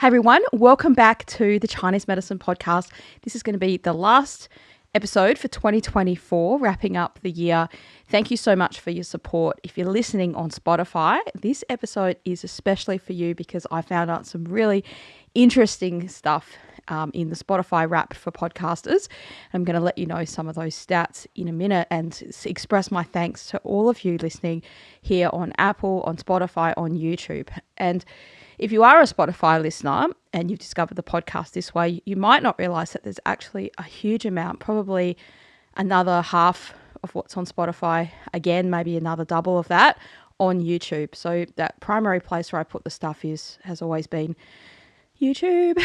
Hey everyone, welcome back to the Chinese Medicine Podcast. This is going to be the last episode for 2024, wrapping up the year. Thank you so much for your support. If you're listening on Spotify, this episode is especially for you because I found out some really interesting stuff in the Spotify Wrapped for podcasters. I'm going to let you know some of those stats in a minute and express my thanks to all of you listening here on Apple, on Spotify, on YouTube. And if you are a Spotify listener and you've discovered the podcast this way, you might not realize that there's actually a huge amount, probably another half of what's on Spotify, again, maybe another double of that on YouTube. So that primary place where I put the stuff has always been YouTube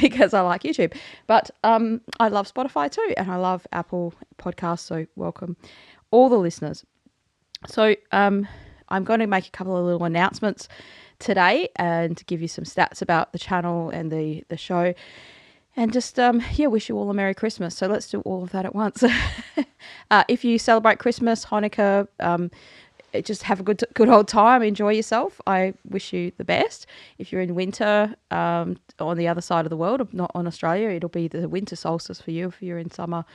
because I like YouTube. But I love Spotify too, and I love Apple Podcasts, so welcome all the listeners. So I'm going to make a couple of little announcements today and give you some stats about the channel and the show, and just wish you all a Merry Christmas. So let's do all of that at once. If you celebrate Christmas, Hanukkah, just have a good old time, enjoy yourself. I wish you the best. If you're in winter on the other side of the world, not on Australia, it'll be the winter solstice for you. If you're in summer,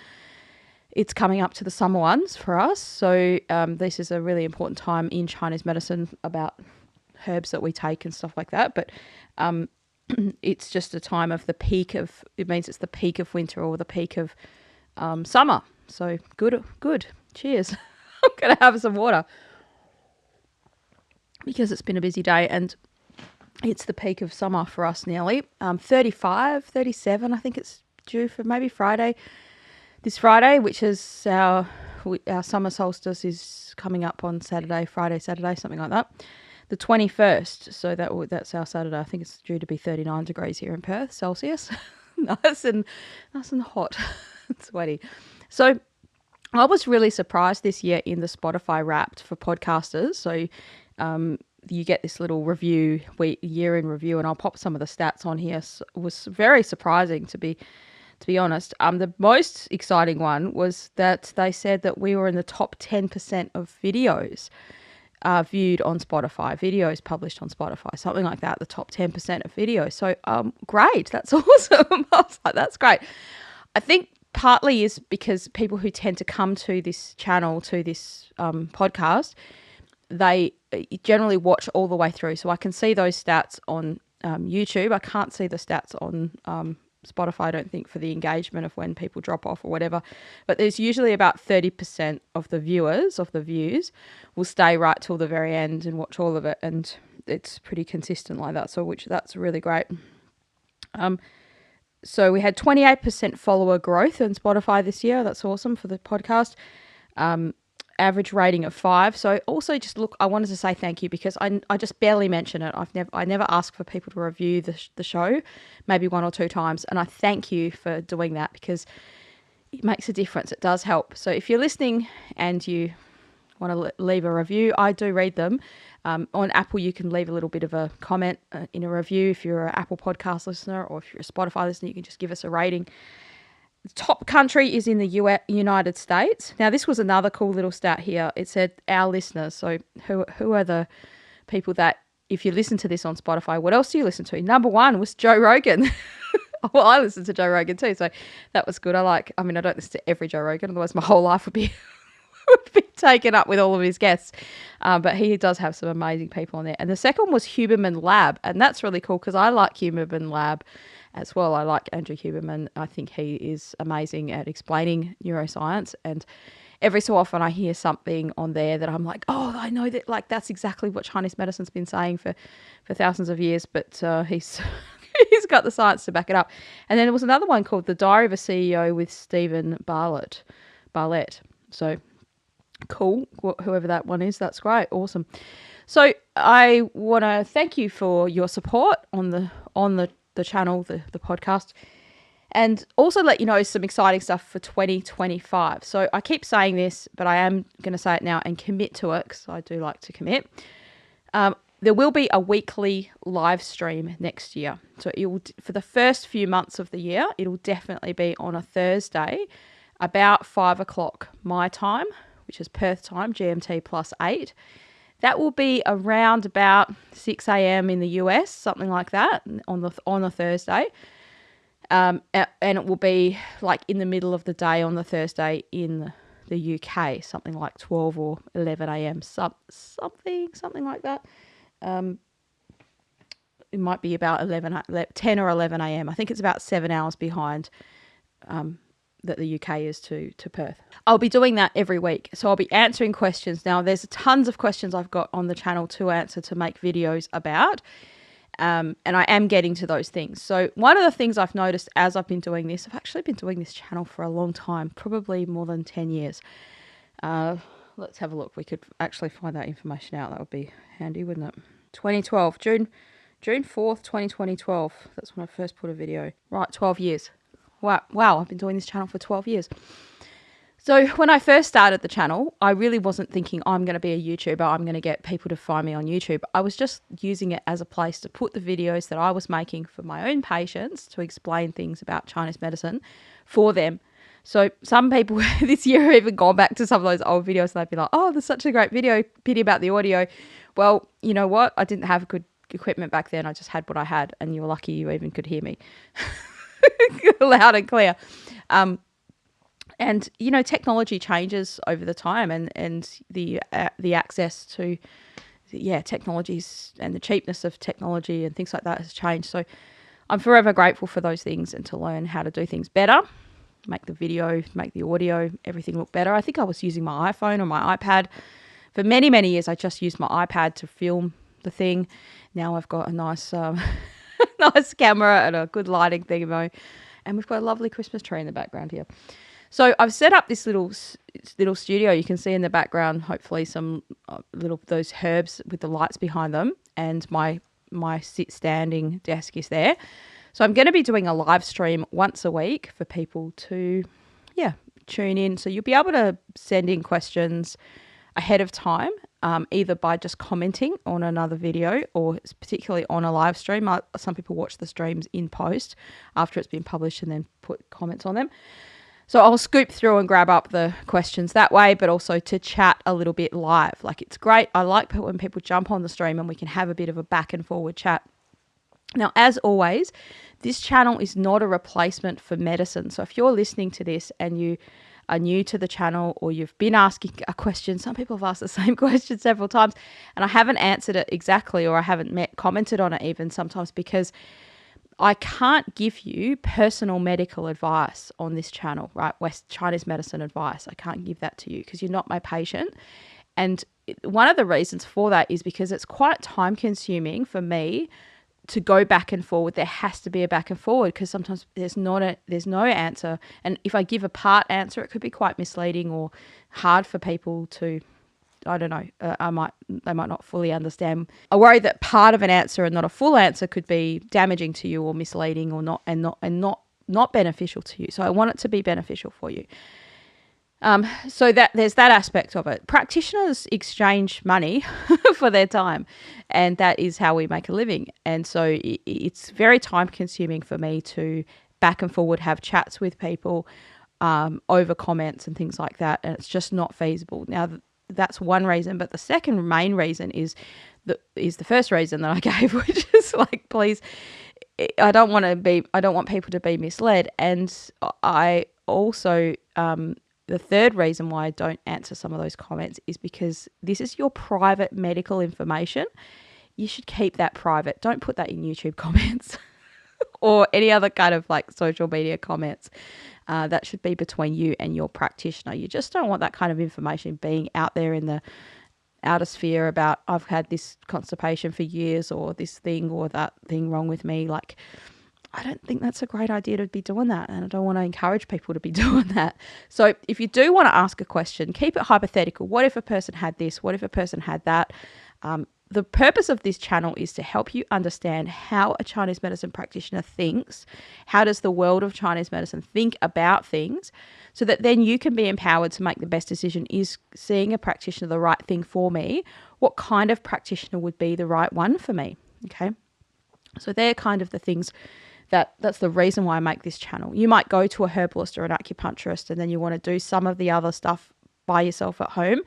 it's coming up to the summer ones for us. So this is a really important time in Chinese medicine about herbs that we take and stuff like that, but it's just a time of it means it's the peak of winter or the peak of summer. So good. Cheers. I'm gonna have some water because it's been a busy day and it's the peak of summer for us nearly. 35, 37, I think it's due for maybe this Friday, which is our summer solstice is coming up on Friday, Saturday, something like that. The 21st, so that's our Saturday. I think it's due to be 39 degrees here in Perth, Celsius. nice and hot and sweaty. So I was really surprised this year in the Spotify Wrapped for podcasters. So you get this little review, year in review, and I'll pop some of the stats on here. So it was very surprising to be honest. The most exciting one was that they said that we were in the top 10% of videos viewed on Spotify, videos published on Spotify, something like that, the top 10% of videos. So great, that's awesome. I was like, that's great. I think partly is because people who tend to come to this channel, to this podcast, they generally watch all the way through. So I can see those stats on YouTube. I can't see the stats on Spotify, I don't think, for the engagement of when people drop off or whatever. But there's usually about 30% of the views will stay right till the very end and watch all of it. And it's pretty consistent like that. So that's really great. So we had 28% follower growth in Spotify this year. That's awesome for the podcast. Average rating of 5. So also I wanted to say thank you because I just barely mention it. I never ask for people to review the show, maybe 1 or 2 times. And I thank you for doing that because it makes a difference. It does help. So if you're listening and you want to leave a review, I do read them. On Apple, you can leave a little bit of a comment in a review. If you're an Apple podcast listener or if you're a Spotify listener, you can just give us a rating. The top country is in the United States. Now, this was another cool little stat here. It said our listeners. So who are the people that, if you listen to this on Spotify, what else do you listen to? Number 1 was Joe Rogan. Well, I listen to Joe Rogan too, so that was good. I don't listen to every Joe Rogan, otherwise my whole life would be taken up with all of his guests. But he does have some amazing people on there. And the second was Huberman Lab, and that's really cool because I like Huberman Lab as well. I like Andrew Huberman. I think he is amazing at explaining neuroscience, and every so often I hear something on there that I'm like, oh, I know that, like, that's exactly what Chinese medicine's been saying for thousands of years, but he's got the science to back it up. And then there was another one called The Diary of a CEO with Stephen Bartlett. So cool, whoever that one is, that's great, awesome. So I want to thank you for your support on the channel, the podcast, and also let you know some exciting stuff for 2025. So I keep saying this, but I am going to say it now and commit to it because I do like to commit. There will be a weekly live stream next year. So for the first few months of the year, it'll definitely be on a Thursday about 5 o'clock my time, which is Perth time, GMT +8. That will be around about 6 a.m. in the US, something like that, on a Thursday. And it will be like in the middle of the day on the Thursday in the UK, something like 12 or 11 a.m. Something like that. It might be about 10 or 11 a.m. I think it's about 7 hours behind that the UK is to Perth. I'll be doing that every week. So I'll be answering questions. Now, there's tons of questions I've got on the channel to answer, to make videos about. And I am getting to those things. So one of the things I've noticed as I've been doing this, I've actually been doing this channel for a long time, probably more than 10 years. Let's have a look. We could actually find that information out. That would be handy, wouldn't it? 2012, June 4th, 2012. That's when I first put a video. Right, 12 years. Wow, I've been doing this channel for 12 years. So when I first started the channel, I really wasn't thinking I'm going to be a YouTuber. I'm going to get people to find me on YouTube. I was just using it as a place to put the videos that I was making for my own patients to explain things about Chinese medicine for them. So some people this year have even gone back to some of those old videos and they'd be like, oh, there's such a great video, pity about the audio. Well, you know what? I didn't have good equipment back then. I just had what I had, and you were lucky you even could hear me loud and clear. And, you know, technology changes over the time, and the access to, technologies and the cheapness of technology and things like that has changed. So I'm forever grateful for those things, and to learn how to do things better, make the video, make the audio, everything look better. I think I was using my iPhone or my iPad. For many, many years, I just used my iPad to film the thing. Now I've got a nice nice camera and a good lighting thing, and we've got a lovely Christmas tree in the background here. So I've set up this little studio. You can see in the background, hopefully, some those herbs with the lights behind them, and my standing desk is there. So I'm going to be doing a live stream once a week for people to, tune in. So you'll be able to send in questions ahead of time, either by just commenting on another video, or particularly on a live stream. Some people watch the streams in post after it's been published and then put comments on them. So I'll scoop through and grab up the questions that way, but also to chat a little bit live. Like, it's great. I like when people jump on the stream and we can have a bit of a back and forward chat. Now, as always, this channel is not a replacement for medicine. So if you're listening to this and you are new to the channel, or you've been asking a question, some people have asked the same question several times, and I haven't answered it exactly, or I haven't commented on it even sometimes, because I can't give you personal medical advice on this channel, right? Chinese medicine advice. I can't give that to you because you're not my patient. And one of the reasons for that is because it's quite time consuming for me to go back and forward. There has to be a back and forward, because sometimes there's no answer. And if I give a part answer, it could be quite misleading or hard for people to, I don't know, they might not fully understand. I worry that part of an answer and not a full answer could be damaging to you, or misleading, or not beneficial to you. So I want it to be beneficial for you. So that there's that aspect of it. Practitioners exchange money for their time, and that is how we make a living. And so it's very time consuming for me to back and forward have chats with people over comments and things like that, and it's just not feasible. Now, that's one reason, but the second main reason is the first reason that I gave, which is like, please, I don't want people to be misled. And I also the third reason why I don't answer some of those comments is because this is your private medical information. You should keep that private. Don't put that in YouTube comments or any other kind of like social media comments. That should be between you and your practitioner. You just don't want that kind of information being out there in the outer sphere about, I've had this constipation for years, or this thing or that thing wrong with me. Like, I don't think that's a great idea to be doing that, and I don't want to encourage people to be doing that. So if you do want to ask a question, keep it hypothetical. What if a person had this? What if a person had that? The purpose of this channel is to help you understand how a Chinese medicine practitioner thinks. How does the world of Chinese medicine think about things, so that then you can be empowered to make the best decision. Is seeing a practitioner the right thing for me? What kind of practitioner would be the right one for me? Okay. So they're kind of the things that's the reason why I make this channel. You might go to a herbalist or an acupuncturist, and then you want to do some of the other stuff by yourself at home.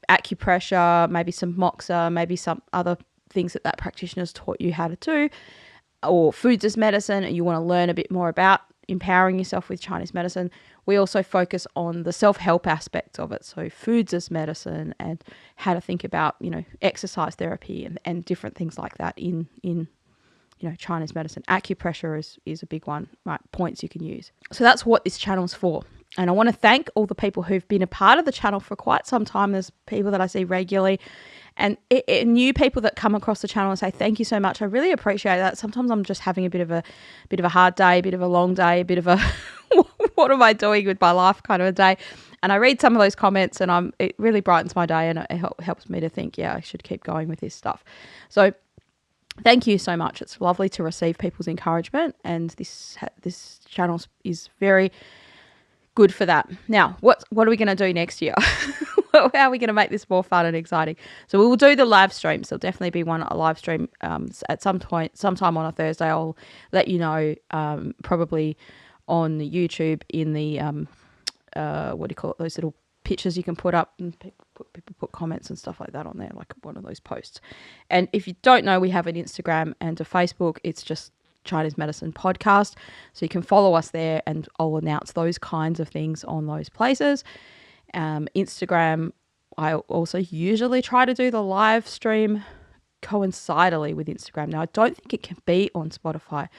acupressure, maybe some moxa, maybe some other things that practitioner's taught you how to do, or foods as medicine, and you want to learn a bit more about empowering yourself with Chinese medicine, we also focus on the self-help aspects of it. So foods as medicine and how to think about, exercise therapy and different things like that in Chinese medicine. Acupressure is a big one, right? Points you can use. So that's what this channel's for. And I want to thank all the people who've been a part of the channel for quite some time. There's people that I see regularly and new people that come across the channel and say, thank you so much. I really appreciate that. Sometimes I'm just having a bit of a hard day, a bit of a long day, a bit of a, what am I doing with my life kind of a day. And I read some of those comments and it really brightens my day and it helps me to think, yeah, I should keep going with this stuff. So thank you so much. It's lovely to receive people's encouragement, and this channel is very good for that. Now, what are we going to do next year? How are we going to make this more fun and exciting? So we will do the live streams. There'll definitely be a live stream at sometime on a Thursday. I'll let you know, probably on YouTube in the what do you call it? Those little pictures you can put up, and people put comments and stuff like that on there, like one of those posts. And if you don't know, we have an Instagram and a Facebook. It's just Chinese Medicine Podcast. So you can follow us there, and I'll announce those kinds of things on those places. Instagram, I also usually try to do the live stream coincidentally with Instagram. Now, I don't think it can be on Spotify.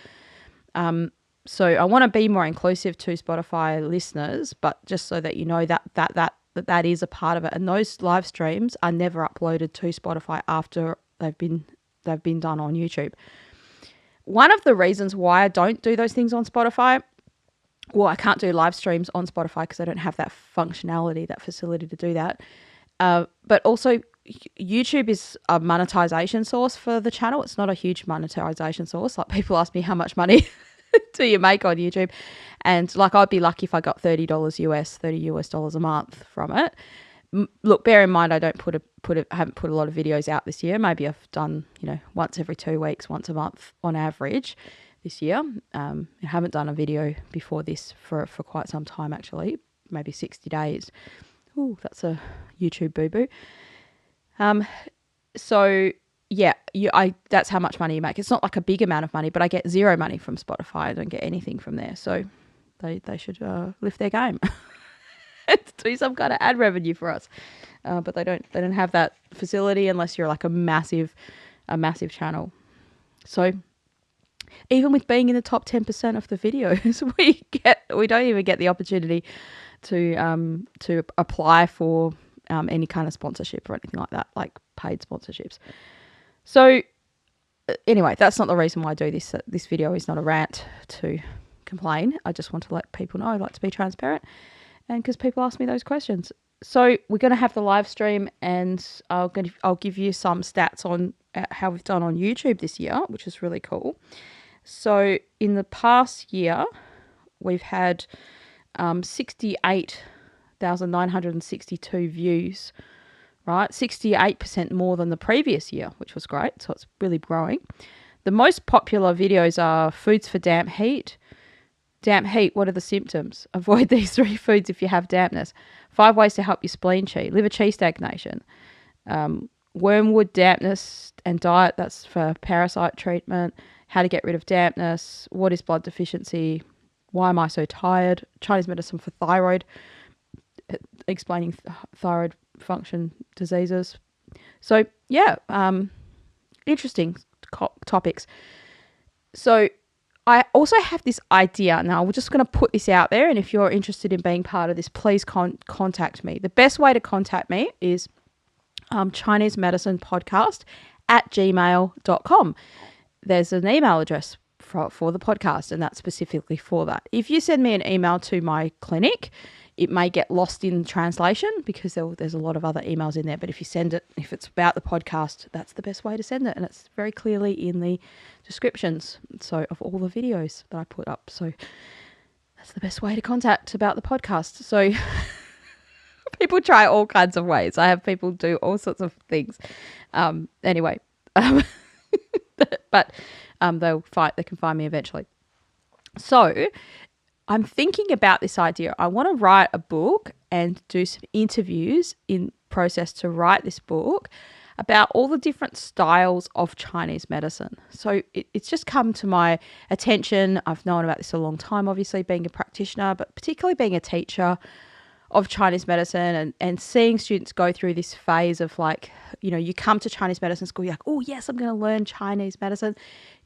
So I want to be more inclusive to Spotify listeners, but just so that you know that is a part of it. And those live streams are never uploaded to Spotify after they've been done on YouTube. One of the reasons why I don't do those things on Spotify, well, I can't do live streams on Spotify because I don't have that functionality, that facility to do that. But also, YouTube is a monetization source for the channel. It's not a huge monetization source. Like, people ask me how much money do you make on YouTube, and like, I'd be lucky if I got $30 US a month from it. Look, bear in mind, I don't haven't put a lot of videos out this year. Maybe I've done, once every 2 weeks, once a month on average this year. I haven't done a video before this for quite some time, actually, maybe 60 days. Ooh, that's a YouTube boo-boo. So yeah, that's how much money you make. It's not like a big amount of money, but I get zero money from Spotify. I don't get anything from there. So they should lift their game. Do some kind of ad revenue for us. But they don't have that facility unless you're like a massive channel. So even with being in the top 10% of the videos, we don't even get the opportunity to apply for any kind of sponsorship or anything like that, like paid sponsorships. So anyway, that's not the reason why I do this. This video is not a rant to complain. I just want to let people know I like to be transparent, and because people ask me those questions. So we're going to have the live stream, and I'll give you some stats on how we've done on YouTube this year, which is really cool. So in the past year, we've had 68,962 views, right? 68% more than the previous year, which was great. So it's really growing. The most popular videos are foods for damp heat. Damp heat, what are the symptoms? Avoid these 3 foods if you have dampness. 5 ways to help your spleen chi. Liver chi stagnation. Wormwood dampness and diet, that's for parasite treatment. How to get rid of dampness. What is blood deficiency? Why am I so tired? Chinese medicine for thyroid, explaining thyroid function diseases. So yeah, interesting topics. So I also have this idea. Now, we're just going to put this out there, and if you're interested in being part of this, please contact me. The best way to contact me is chinesemedicinepodcast@gmail.com. There's an email address for the podcast, and that's specifically for that. If you send me an email to my clinic, it may get lost in translation because there's a lot of other emails in there. But if you send it, if it's about the podcast, that's the best way to send it. And it's very clearly in the descriptions of all the videos that I put up. So that's the best way to contact about the podcast. So people try all kinds of ways. I have people do all sorts of things. Anyway, but they can find me eventually. So I'm thinking about this idea. I want to write a book and do some interviews in process to write this book about all the different styles of Chinese medicine. So it's just come to my attention. I've known about this a long time, obviously, being a practitioner, but particularly being a teacher of Chinese medicine and seeing students go through this phase of like, you come to Chinese medicine school, you're like, oh, yes, I'm going to learn Chinese medicine,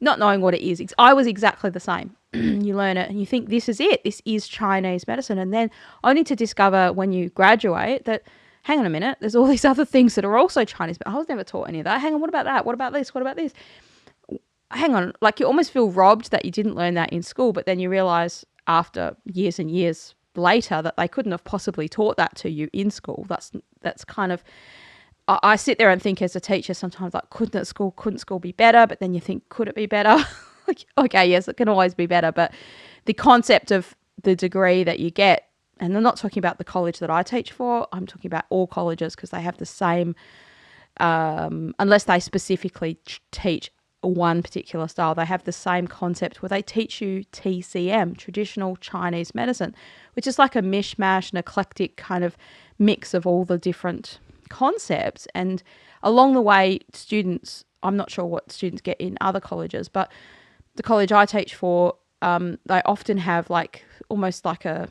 not knowing what it is. I was exactly the same. You learn it and you think this is it. This is Chinese medicine. And then only to discover when you graduate that, hang on a minute, there's all these other things that are also Chinese, but I was never taught any of that. Hang on, what about that? What about this? What about this? Hang on, like you almost feel robbed that you didn't learn that in school, but then you realize after years and years later that they couldn't have possibly taught that to you in school. That's kind of, I sit there and think as a teacher sometimes like, couldn't school be better? But then you think, could it be better? Like, okay, yes, it can always be better, but the concept of the degree that you get, and I'm not talking about the college that I teach for, I'm talking about all colleges because they have the same, unless they specifically teach one particular style, they have the same concept where they teach you TCM, traditional Chinese medicine, which is like a mishmash, an eclectic kind of mix of all the different concepts. And along the way, students, I'm not sure what students get in other colleges, but the college I teach for, they often have like almost like a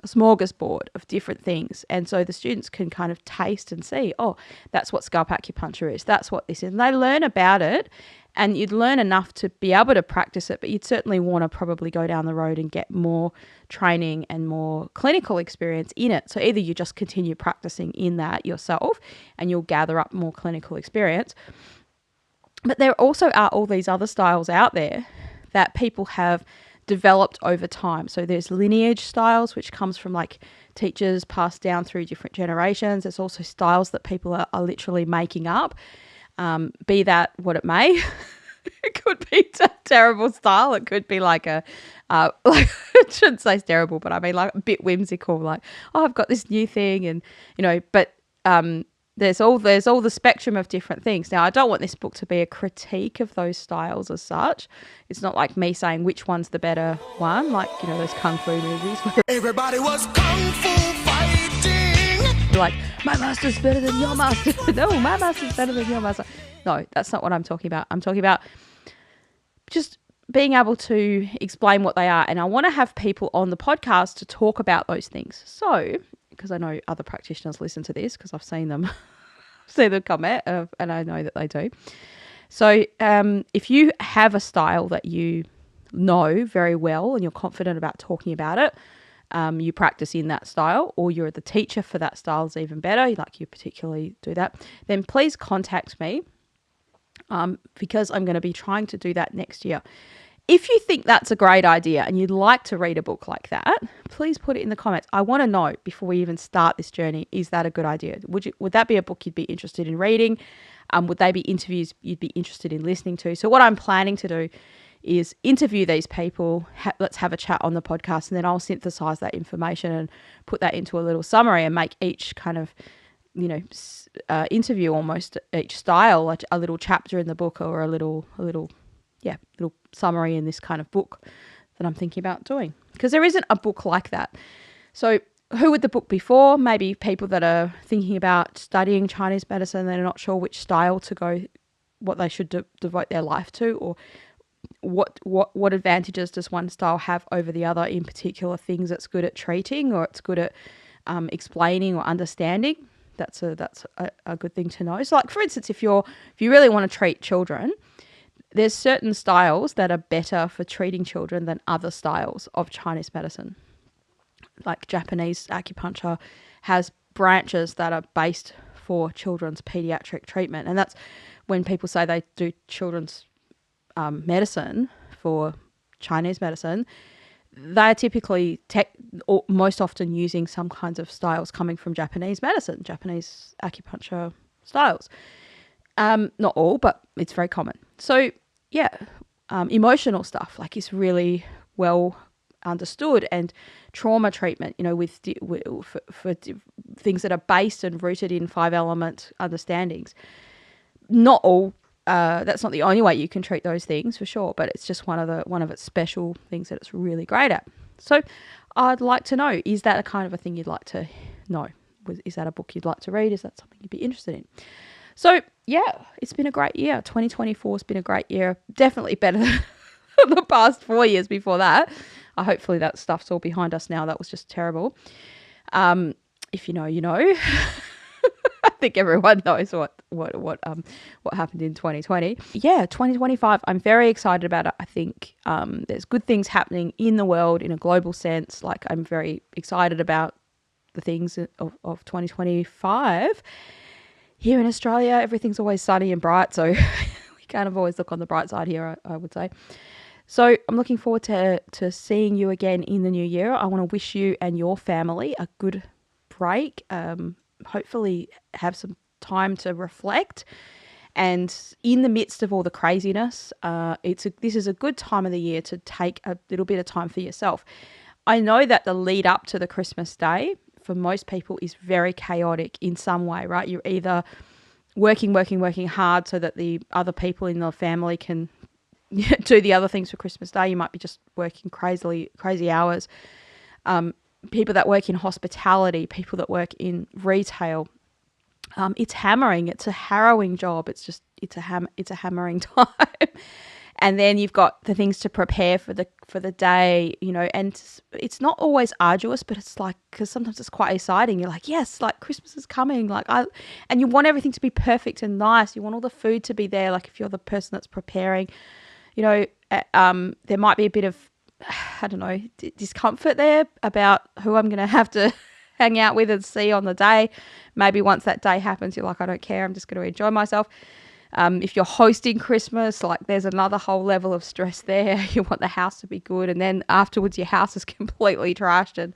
smorgasbord of different things. And so the students can kind of taste and see, oh, that's what scalp acupuncture is. That's what this is. And they learn about it and you'd learn enough to be able to practice it, but you'd certainly want to probably go down the road and get more training and more clinical experience in it. So either you just continue practicing in that yourself and you'll gather up more clinical experience. But there also are all these other styles out there that people have developed over time. So there's lineage styles, which comes from like teachers passed down through different generations. There's also styles that people are literally making up, be that what it may. It could be a terrible style. It could be like like I shouldn't say it's terrible, but I mean like a bit whimsical, like, oh, I've got this new thing and, but there's all the spectrum of different things. Now, I don't want this book to be a critique of those styles as such. It's not like me saying which one's the better one, like, those kung fu movies. Everybody was kung fu fighting. Like, my master's better than your master. No, my master's better than your master. No, that's not what I'm talking about. I'm talking about just being able to explain what they are. And I want to have people on the podcast to talk about those things. So, because I know other practitioners listen to this because I've seen them comment and I know that they do. So if you have a style that you know very well and you're confident about talking about it, you practice in that style, or you're the teacher for that style is even better, like you particularly do that, then please contact me because I'm going to be trying to do that next year. If you think that's a great idea and you'd like to read a book like that, please put it in the comments. I want to know before we even start this journey, is that a good idea? Would that be a book you'd be interested in reading? Would they be interviews you'd be interested in listening to? So what I'm planning to do is interview these people. Let's have a chat on the podcast, and then I'll synthesize that information and put that into a little summary and make each kind of interview almost each style like a little chapter in the book or a little summary in this kind of book that I'm thinking about doing, because there isn't a book like that. So who would the book be for? Maybe people that are thinking about studying Chinese medicine, they're not sure which style to go, what they should devote their life to, or what advantages does one style have over the other in particular things it's good at treating or it's good at explaining or understanding. That's a good thing to know. So like, for instance, if you really want to treat children, there's certain styles that are better for treating children than other styles of Chinese medicine. Like Japanese acupuncture has branches that are based for children's pediatric treatment. And that's when people say they do children's medicine for Chinese medicine, they're typically or most often using some kinds of styles coming from Japanese medicine, Japanese acupuncture styles. Not all, but it's very common. So yeah, emotional stuff like is really well understood, and trauma treatment, for things that are based and rooted in 5-element understandings. Not all. That's not the only way you can treat those things for sure, but it's just one of its special things that it's really great at. So I'd like to know, is that a kind of a thing you'd like to No. Is that a book you'd like to read? Is that something you'd be interested in? So, yeah, it's been a great year. 2024 has been a great year. Definitely better than the past 4 years before that. Hopefully that stuff's all behind us now. That was just terrible. If you know, you know. I think everyone knows what happened in 2020. Yeah, 2025, I'm very excited about it. I think there's good things happening in the world in a global sense. Like, I'm very excited about the things of 2025. Here in Australia, everything's always sunny and bright, so we kind of always look on the bright side here, I would say. So I'm looking forward to seeing you again in the new year. I want to wish you and your family a good break. Hopefully have some time to reflect. And in the midst of all the craziness, this is a good time of the year to take a little bit of time for yourself. I know that the lead up to the Christmas day for most people is very chaotic in some way, right? You're either working hard so that the other people in the family can do the other things for Christmas Day. You might be just working crazy hours. People that work in hospitality, people that work in retail. It's hammering. It's a harrowing job. It's a hammering time. And then you've got the things to prepare for the day, and it's not always arduous, but it's like, because sometimes it's quite exciting. You're like, yes, like Christmas is coming, and you want everything to be perfect and nice. You want all the food to be there. Like if you're the person that's preparing, there might be a bit of, I don't know, discomfort there about who I'm going to have to hang out with and see on the day. Maybe once that day happens, you're like, I don't care. I'm just going to enjoy myself. If you're hosting Christmas, like there's another whole level of stress there. You want the house to be good, and then afterwards your house is completely trashed, and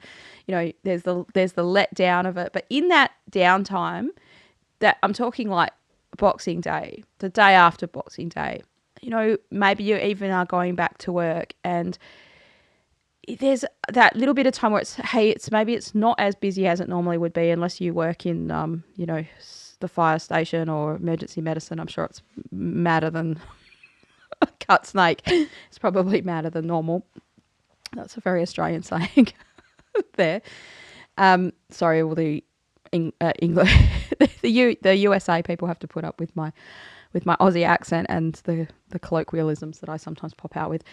there's the letdown of it. But in that downtime, that I'm talking like Boxing Day, the day after Boxing Day, maybe you even are going back to work, and there's that little bit of time where it's not as busy as it normally would be unless you work in the fire station or emergency medicine. I'm sure it's madder than a cut snake. It's probably madder than normal. That's a very Australian saying there. Sorry, all the English, the USA people have to put up with my Aussie accent and the colloquialisms that I sometimes pop out with.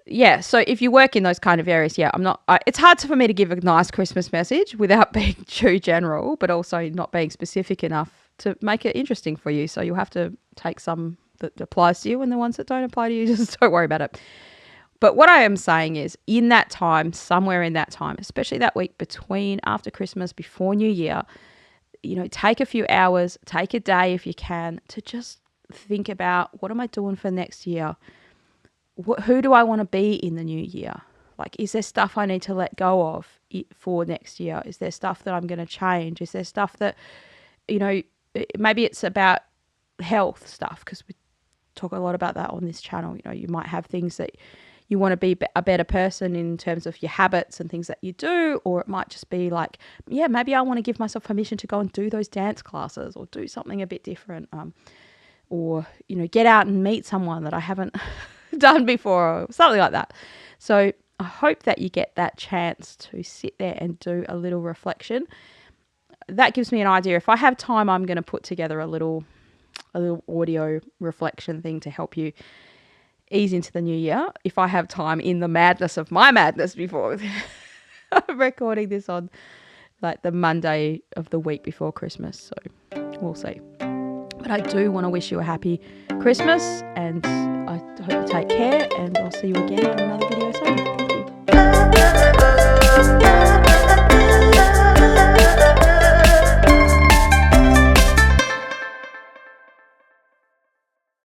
Yeah, so if you work in those kind of areas, it's hard for me to give a nice Christmas message without being too general, but also not being specific enough to make it interesting for you. So you'll have to take some that applies to you, and the ones that don't apply to you, just don't worry about it. But what I am saying is, in that time, somewhere in that time, especially that week between after Christmas, before New Year, take a few hours, take a day if you can, to just think about, what am I doing for next year? Who do I want to be in the new year? Like, is there stuff I need to let go of for next year? Is there stuff that I'm going to change? Is there stuff that, maybe it's about health stuff, because we talk a lot about that on this channel. You might have things that you want to be a better person in terms of your habits and things that you do, or it might just be like, maybe I want to give myself permission to go and do those dance classes or do something a bit different, or, get out and meet someone that I haven't done before, or something like that. So I hope that you get that chance to sit there and do a little reflection. That gives me an idea. If I have time, I'm going to put together a little audio reflection thing to help you ease into the new year. If I have time in the madness of my madness before I'm recording this on like the Monday of the week before Christmas. So we'll see. But I do want to wish you a happy Christmas, and I hope you take care, and I'll see you again in another video